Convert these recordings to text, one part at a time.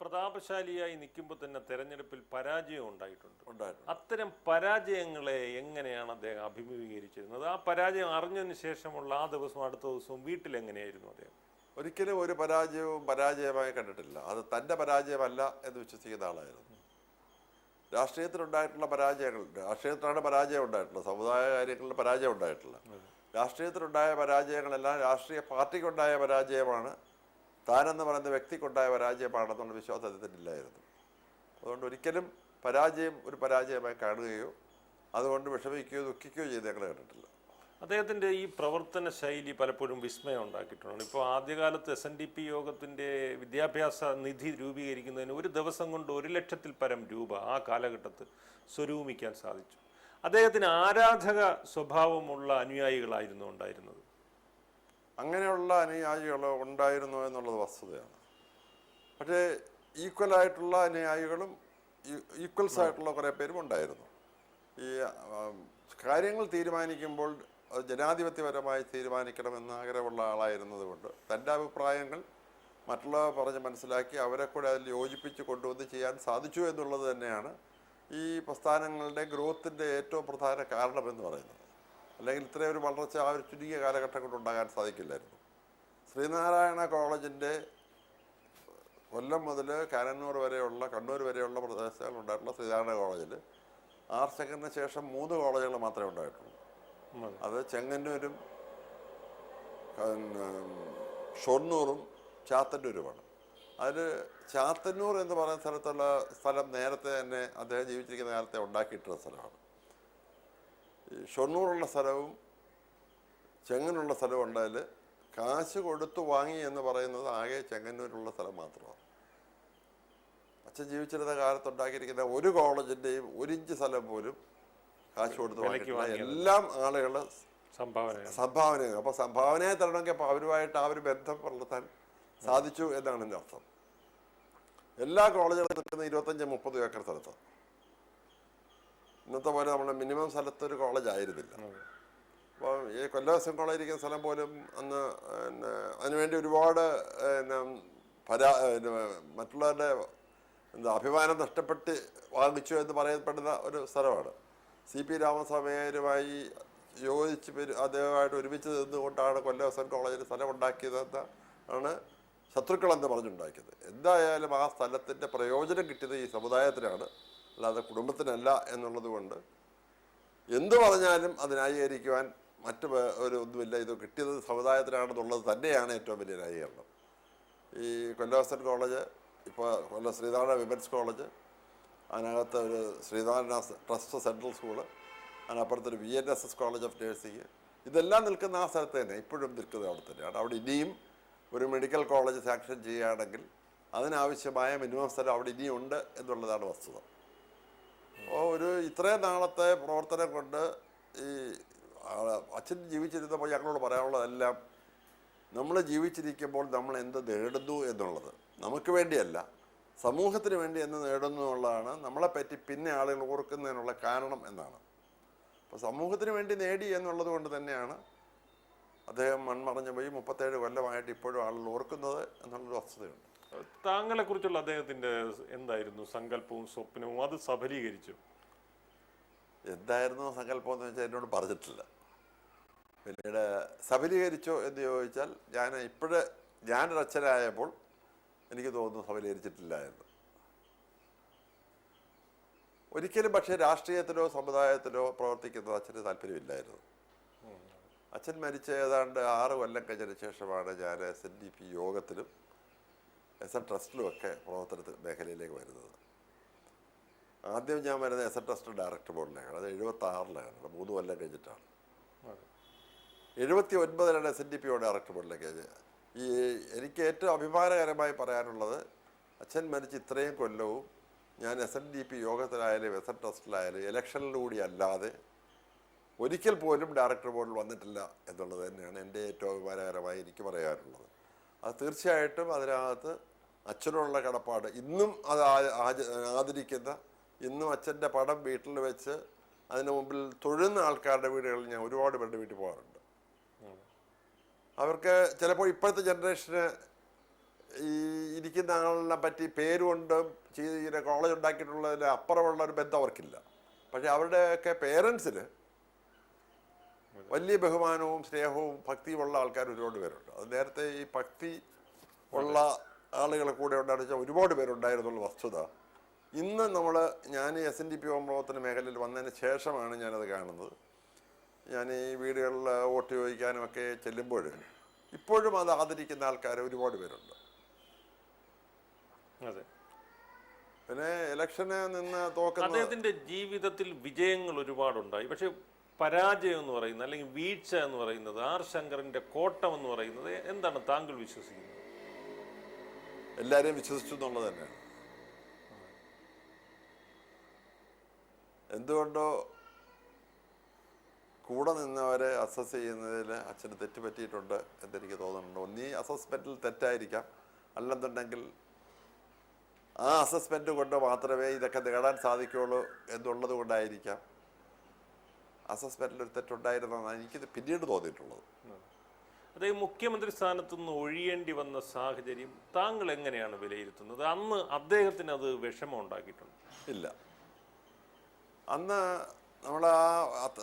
പ്രതാപശാലിയായി നിൽക്കുമ്പോൾ തന്നെ തെരഞ്ഞെടുപ്പിൽ പരാജയം ഉണ്ടായിട്ടുണ്ട്. അത്തരം പരാജയങ്ങളെ എങ്ങനെയാണ് അദ്ദേഹം അഭിമുഖീകരിച്ചിരുന്നത്? ആ പരാജയം അറിഞ്ഞതിന് ശേഷമുള്ള ആ ദിവസവും അടുത്ത ദിവസവും വീട്ടിൽ എങ്ങനെയായിരുന്നു അദ്ദേഹം? ഒരിക്കലും ഒരു പരാജയവും പരാജയമായി കണ്ടിട്ടില്ല. അത് തൻ്റെ പരാജയമല്ല എന്ന് വിശ്വസിക്കുന്ന ആളായിരുന്നു. രാഷ്ട്രീയത്തിലുണ്ടായിട്ടുള്ള പരാജയങ്ങൾ, രാഷ്ട്രീയത്തിലാണ് പരാജയം ഉണ്ടായിട്ടുള്ളത്, സമുദായ കാര്യങ്ങളിൽ പരാജയം ഉണ്ടായിട്ടില്ല. രാഷ്ട്രീയത്തിലുണ്ടായ പരാജയങ്ങളെല്ലാം രാഷ്ട്രീയ പാർട്ടിക്കുണ്ടായ പരാജയമാണ്, താനെന്ന് പറയുന്ന വ്യക്തിക്കുണ്ടായ പരാജയമാണെന്നുള്ള വിശ്വാസം അദ്ദേഹത്തിനില്ലായിരുന്നു. അതുകൊണ്ട് ഒരിക്കലും പരാജയം ഒരു പരാജയമായി കാണുകയോ അതുകൊണ്ട് വിഷമിക്കുകയോ ദുഃഖിക്കുകയോ ചെയ്ത് ഞങ്ങൾ കണ്ടിട്ടില്ല. അദ്ദേഹത്തിൻ്റെ ഈ പ്രവർത്തന ശൈലി പലപ്പോഴും വിസ്മയം ഉണ്ടാക്കിയിട്ടുണ്ട്. ഇപ്പോൾ ആദ്യകാലത്ത് SNDP യോഗത്തിൻ്റെ വിദ്യാഭ്യാസ നിധി രൂപീകരിക്കുന്നതിന് ഒരു ദിവസം കൊണ്ട് 1,00,000-ൽ പരം രൂപ ആ കാലഘട്ടത്തിൽ സ്വരൂപിക്കാൻ സാധിച്ചു. അദ്ദേഹത്തിന് ആരാധക സ്വഭാവമുള്ള അനുയായികളായിരുന്നു ഉണ്ടായിരുന്നത്. അങ്ങനെയുള്ള അനുയായികൾ ഉണ്ടായിരുന്നു എന്നുള്ളത് വസ്തുതയാണ്. പക്ഷേ ഈക്വലായിട്ടുള്ള അനുയായികളും ഈക്വൽസ് ആയിട്ടുള്ള കുറേ പേരും ഉണ്ടായിരുന്നു. ഈ കാര്യങ്ങൾ തീരുമാനിക്കുമ്പോൾ ജനാധിപത്യപരമായി തീരുമാനിക്കണമെന്ന് ആഗ്രഹമുള്ള ആളായിരുന്നത് കൊണ്ട് തൻ്റെ അഭിപ്രായങ്ങൾ മറ്റുള്ളവർ പറഞ്ഞ് മനസ്സിലാക്കി അവരെ കൂടെ അതിൽ യോജിപ്പിച്ച് കൊണ്ടുവന്ന് ചെയ്യാൻ സാധിച്ചു എന്നുള്ളത് തന്നെയാണ് ഈ പ്രസ്ഥാനങ്ങളുടെ ഗ്രോത്തിൻ്റെ ഏറ്റവും പ്രധാന കാരണമെന്ന് പറയുന്നത്. അല്ലെങ്കിൽ ഇത്രയും ഒരു വളർച്ച ആ ഒരു ചുരുങ്ങിയ കാലഘട്ടം കൊണ്ടുണ്ടാകാൻ സാധിക്കില്ലായിരുന്നു. ശ്രീനാരായണ കോളേജിൻ്റെ കൊല്ലം മുതൽ കാനന്നൂർ വരെയുള്ള കണ്ണൂർ വരെയുള്ള പ്രദേശങ്ങളുണ്ടായിട്ടുള്ള ശ്രീനാരായണ കോളേജിൽ ആർ സെക്കൻഡിന് ശേഷം 3 കോളേജുകൾ മാത്രമേ ഉണ്ടായിട്ടുള്ളൂ. അത് ചെങ്ങന്നൂരും ഷൊർണൂറും ചാത്തന്നൂരുമാണ്. അതിൽ ചാത്തന്നൂർ എന്ന് പറയുന്ന സ്ഥലം നേരത്തെ തന്നെ അദ്ദേഹം ജീവിച്ചിരിക്കുന്ന കാലത്തെ ഉണ്ടാക്കിയിട്ടുള്ള സ്ഥലമാണ്. ഈ ഷൊർണൂറുള്ള സ്ഥലവും ചെങ്ങന്നൂരുള്ള സ്ഥലവും ഉണ്ടായാൽ കാശ് കൊടുത്തു വാങ്ങി എന്ന് പറയുന്നത് ആകെ ചെങ്ങന്നൂരുള്ള സ്ഥലം മാത്രമാണ്. അച്ഛൻ ജീവിച്ചിരുന്ന കാലത്തുണ്ടാക്കിയിരിക്കുന്ന ഒരു കോളേജിൻ്റെയും 1 ഇഞ്ച് സ്ഥലം പോലും കാശ് കൊടുത്ത് വാങ്ങിയിട്ടില്ല. എല്ലാം ആളുകൾ സംഭാവന. അപ്പോൾ സംഭാവനയെ തരണമെങ്കിൽ അപ്പോൾ അവരുമായിട്ട് ആ ഒരു ബന്ധം പുലർത്താൻ സാധിച്ചു എന്നാണ് എൻ്റെ അർത്ഥം. എല്ലാ കോളേജുകളും നിൽക്കുന്ന 25-30 ഏക്കർ സ്ഥലത്ത്. ഇന്നത്തെ പോലെ നമ്മുടെ മിനിമം സ്ഥലത്ത് ഒരു കോളേജ് ആയിരുന്നില്ല. അപ്പോൾ ഈ കൊല്ലം കോളേജ് ഇരിക്കുന്ന സ്ഥലം പോലും അന്ന് അതിനുവേണ്ടി ഒരുപാട് മറ്റുള്ളവരുടെ അഭിമാനം നഷ്ടപ്പെട്ട് വാങ്ങിച്ചു എന്ന് പറയപ്പെടുന്ന ഒരു സ്ഥലമാണ്. CP രാമസ്വാമിയുമായി യോജിച്ച് അദ്ദേഹമായിട്ട് ഒരുമിച്ച് നിന്നുകൊണ്ടാണ് കൊല്ലം കോളേജിൽ സ്ഥലം ഉണ്ടാക്കിയതെന്ന് ആണ് ശത്രുക്കളെന്ന് പറഞ്ഞുണ്ടാക്കിയത്. എന്തായാലും ആ സ്ഥലത്തിൻ്റെ പ്രയോജനം കിട്ടിയത് ഈ സമുദായത്തിനാണ്, അല്ലാതെ കുടുംബത്തിനല്ല എന്നുള്ളത് കൊണ്ട് എന്തു പറഞ്ഞാലും അത് ന്യായീകരിക്കുവാൻ മറ്റ് ഒന്നുമില്ല. ഇത് കിട്ടിയത് സമുദായത്തിനാണെന്നുള്ളത് തന്നെയാണ് ഏറ്റവും വലിയ ന്യായീകരണം. ഈ കൊല്ലം കോളേജ്, ഇപ്പോൾ കൊല്ലം ശ്രീനാരായണ വിമൻസ് കോളേജ്, അതിനകത്ത് ഒരു ശ്രീനാരായണ ട്രസ്റ്റ് സെൻട്രൽ സ്കൂള്, അതിനപ്പുറത്തൊരു VNSS കോളേജ് ഓഫ് നേഴ്സിംഗ്, ഇതെല്ലാം നിൽക്കുന്ന ആ സ്ഥലത്ത് തന്നെ ഇപ്പോഴും നിൽക്കുന്നത് അവിടെ തന്നെയാണ്. അവിടെ ഇനിയും ഒരു മെഡിക്കൽ കോളേജ് സാങ്ഷൻ ചെയ്യുകയാണെങ്കിൽ അതിനാവശ്യമായ മിനിമം സ്ഥലം അവിടെ ഇനിയും ഉണ്ട് എന്നുള്ളതാണ് വസ്തുത. അപ്പോൾ ഒരു ഇത്രയും നാളത്തെ പ്രവർത്തനം കൊണ്ട് ഈ അച്ഛൻ ജീവിച്ചിരുന്നപ്പോൾ ഞങ്ങളോട് പറയാനുള്ളതെല്ലാം നമ്മൾ ജീവിച്ചിരിക്കുമ്പോൾ നമ്മൾ എന്ത് നേടുന്നു എന്നുള്ളത്, നമുക്ക് വേണ്ടിയല്ല സമൂഹത്തിന് വേണ്ടി എന്ന് നേടുന്നു എന്നുള്ളതാണ് നമ്മളെപ്പറ്റി പിന്നെ ആളുകൾ ഓർക്കുന്നതിനുള്ള കാരണം എന്നാണ്. അപ്പോൾ സമൂഹത്തിന് വേണ്ടി നേടി എന്നുള്ളത് കൊണ്ട് തന്നെയാണ് അദ്ദേഹം മൺമറഞ്ഞു പോയി 37 കൊല്ലമായിട്ട് ഇപ്പോഴും ആളുകൾ ഓർക്കുന്നത് എന്നുള്ളൊരു വസ്തുതയുണ്ട്. താങ്കളെക്കുറിച്ചുള്ള അദ്ദേഹത്തിൻ്റെ എന്തായിരുന്നു സങ്കല്പവും സ്വപ്നവും? അത് സഫലീകരിച്ചു? എന്തായിരുന്നു സങ്കല്പം എന്ന് വെച്ചാൽ എന്നോട് പറഞ്ഞിട്ടില്ല. പിന്നീട് സഫലീകരിച്ചോ എന്ന് ചോദിച്ചാൽ ഞാനൊരു അച്ഛനായപ്പോൾ എനിക്ക് തോന്നുന്നു സഫലീകരിച്ചിട്ടില്ല എന്ന്. ഒരിക്കലും പക്ഷേ രാഷ്ട്രീയത്തിലോ സമുദായത്തിലോ പ്രവർത്തിക്കുന്നത് അച്ഛന് താല്പര്യമില്ലായിരുന്നു. അച്ഛൻ മരിച്ച ഏതാണ്ട് 6 കൊല്ലം കഴിഞ്ഞതിന് ശേഷമാണ് ഞാൻ SNDP യോഗത്തിലും SN ട്രസ്റ്റിലുമൊക്കെ പ്രവർത്തന മേഖലയിലേക്ക് വരുന്നത്. ആദ്യം ഞാൻ വരുന്നത് SN ട്രസ്റ്റ് ഡയറക്ടർ ബോർഡിലേക്കാണ്. അത് 76-ലാണ്, 3 കൊല്ലം കഴിഞ്ഞിട്ടാണ്. 79-ലാണ് SNDP ഡയറക്ടർ ബോർഡിലേക്ക്. എനിക്ക് ഏറ്റവും അഭിമാനകരമായി പറയാനുള്ളത്, അച്ഛൻ മരിച്ച് ഇത്രയും കൊല്ലവും ഞാൻ SNDP യോഗത്തിലായാലും SN ട്രസ്റ്റിലായാലും ഇലക്ഷനിലൂടെ അല്ലാതെ ഒരിക്കൽ പോലും ഡയറക്ടർ ബോർഡിൽ വന്നിട്ടില്ല എന്നുള്ളത് തന്നെയാണ് എൻ്റെ ഏറ്റവും അഭിമാനകരമായി എനിക്ക് പറയാനുള്ളത്. അത് തീർച്ചയായിട്ടും അതിനകത്ത് അച്ഛനോടുള്ള കടപ്പാട് ഇന്നും അത് ആദരിക്കുന്ന, ഇന്നും അച്ഛൻ്റെ പടം വീട്ടിൽ വെച്ച് അതിന് മുമ്പിൽ തൊഴുന്ന ആൾക്കാരുടെ വീടുകളിൽ ഞാൻ ഒരുപാട് പേരുടെ വീട്ടിൽ പോകാറുണ്ട്. അവർക്ക് ചിലപ്പോൾ ഇപ്പോഴത്തെ ജനറേഷന് ഈ ഇരിക്കുന്ന ആളിനെ പറ്റി പേരുകൊണ്ടും ചെയ്ത് കോളേജ് ഉണ്ടാക്കിയിട്ടുള്ളതിന് അപ്പുറമുള്ള ഒരു ബന്ധം അവർക്കില്ല. പക്ഷെ അവരുടെയൊക്കെ പേരൻസിന് വലിയ ബഹുമാനവും സ്നേഹവും ഭക്തിയുമുള്ള ആൾക്കാർ ഒരുപാട് പേരുണ്ട്. അത് നേരത്തെ ഈ ഭക്തി ഉള്ള ആളുകളെ കൂടെ ഉണ്ടാണെന്ന് വെച്ചാൽ ഒരുപാട് പേരുണ്ടായിരുന്നുള്ള വസ്തുത ഇന്ന് ഞാൻ SNDP പ്രവർത്തന മേഖലയിൽ വന്നതിന് ശേഷമാണ് ഞാനത് കാണുന്നത്. ഞാൻ ഈ വീടുകളിൽ വോട്ട് ചോദിക്കാനും ഒക്കെ ചെല്ലുമ്പോൾ ഇപ്പോഴും അത് ആദരിക്കുന്ന ആൾക്കാർ ഒരുപാട് പേരുണ്ട്. അതെ. പിന്നെ ഇലക്ഷന് നിന്ന് തോക്കുന്ന അദ്ദേഹത്തിന്റെ ജീവിതത്തിൽ വിജയങ്ങൾ ഒരുപാടുണ്ടായി. പക്ഷെ പരാജയം എന്ന് പറയുന്നത് അല്ലെങ്കിൽ വീഴ്ച എന്ന് പറയുന്നത് ആർ ശങ്കറിന്റെ കോട്ടം എന്ന് പറയുന്നത് എന്താണ് താങ്കൾ വിശ്വസിക്കുന്നത്? എല്ലാവരെയും വിശ്വസിച്ചു എന്നുള്ളത് തന്നെയാണ്. എന്തുകൊണ്ടോ കൂടെ നിന്നവരെ അസസ് ചെയ്യുന്നതിൽ അച്ഛന് തെറ്റ് പറ്റിയിട്ടുണ്ട് എന്നെനിക്ക് തോന്നുന്നുണ്ട്. ഒന്നീ അസസ്മെൻറ്റിൽ തെറ്റായിരിക്കാം, അല്ലെന്നുണ്ടെങ്കിൽ ആ അസസ്മെൻറ്റ് കൊണ്ട് മാത്രമേ ഇതൊക്കെ നേടാൻ സാധിക്കുകയുള്ളൂ എന്നുള്ളത് കൊണ്ടായിരിക്കാം അസസ്മെൻറ്റിൽ ഒരു തെറ്റുണ്ടായിരുന്നെന്നാണ് എനിക്കിത് പിന്നീട് തോന്നിയിട്ടുള്ളത്. അദ്ദേഹം മുഖ്യമന്ത്രി സ്ഥാനത്ത് നിന്ന് ഒഴിയേണ്ടി വന്ന സാഹചര്യം താങ്കൾ എങ്ങനെയാണ് വിലയിരുത്തുന്നത്? അന്ന് അദ്ദേഹത്തിന് അത് വിഷമം ഉണ്ടാക്കിയിട്ടുണ്ട്? ഇല്ല, അന്ന് നമ്മൾ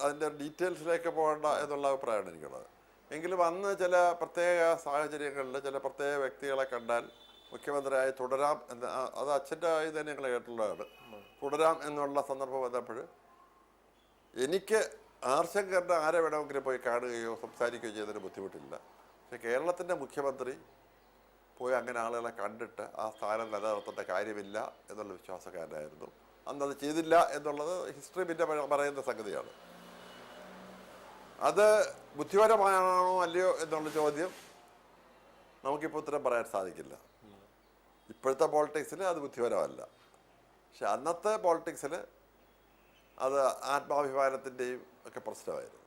അതിൻ്റെ ഡീറ്റെയിൽസിലേക്ക് പോകേണ്ട എന്നുള്ള അഭിപ്രായമാണ് എനിക്കുള്ളത്. എങ്കിലും അന്ന് ചില പ്രത്യേക സാഹചര്യങ്ങളിൽ ചില പ്രത്യേക വ്യക്തികളെ കണ്ടാൽ മുഖ്യമന്ത്രിയായി തുടരാം എന്ന്, അത് അച്ഛൻ്റെ ഇത് തന്നെ ഞങ്ങൾ കേട്ടുള്ളതാണ്, തുടരാം എന്നുള്ള സന്ദർഭം വന്നപ്പോൾ എനിക്ക് ആർ ശങ്കറിൻ്റെ ആരെ വേണമെങ്കിലും പോയി കാണുകയോ സംസാരിക്കുകയോ ചെയ്തതിന് ബുദ്ധിമുട്ടില്ല. പക്ഷെ കേരളത്തിൻ്റെ മുഖ്യമന്ത്രി പോയി അങ്ങനെ ആളുകളെ കണ്ടിട്ട് ആ സ്ഥാനം നിലനിർത്തേണ്ട കാര്യമില്ല എന്നുള്ള വിശ്വാസക്കാരനായിരുന്നു. അന്നത് ചെയ്തില്ല എന്നുള്ളത് ഹിസ്റ്ററി പിന്നെ പറയുന്ന സംഗതിയാണ്. അത് ബുദ്ധിപരമാണോ അല്ലയോ എന്നുള്ള ചോദ്യം നമുക്കിപ്പോൾ ഉത്തരം പറയാൻ സാധിക്കില്ല. ഇപ്പോഴത്തെ പോളിറ്റിക്സിൽ അത് ബുദ്ധിപരമല്ല. പക്ഷെ അന്നത്തെ പോളിറ്റിക്സിൽ അത് ആത്മാഭിമാനത്തിൻ്റെയും ഒക്കെ പ്രശ്നമായിരുന്നു.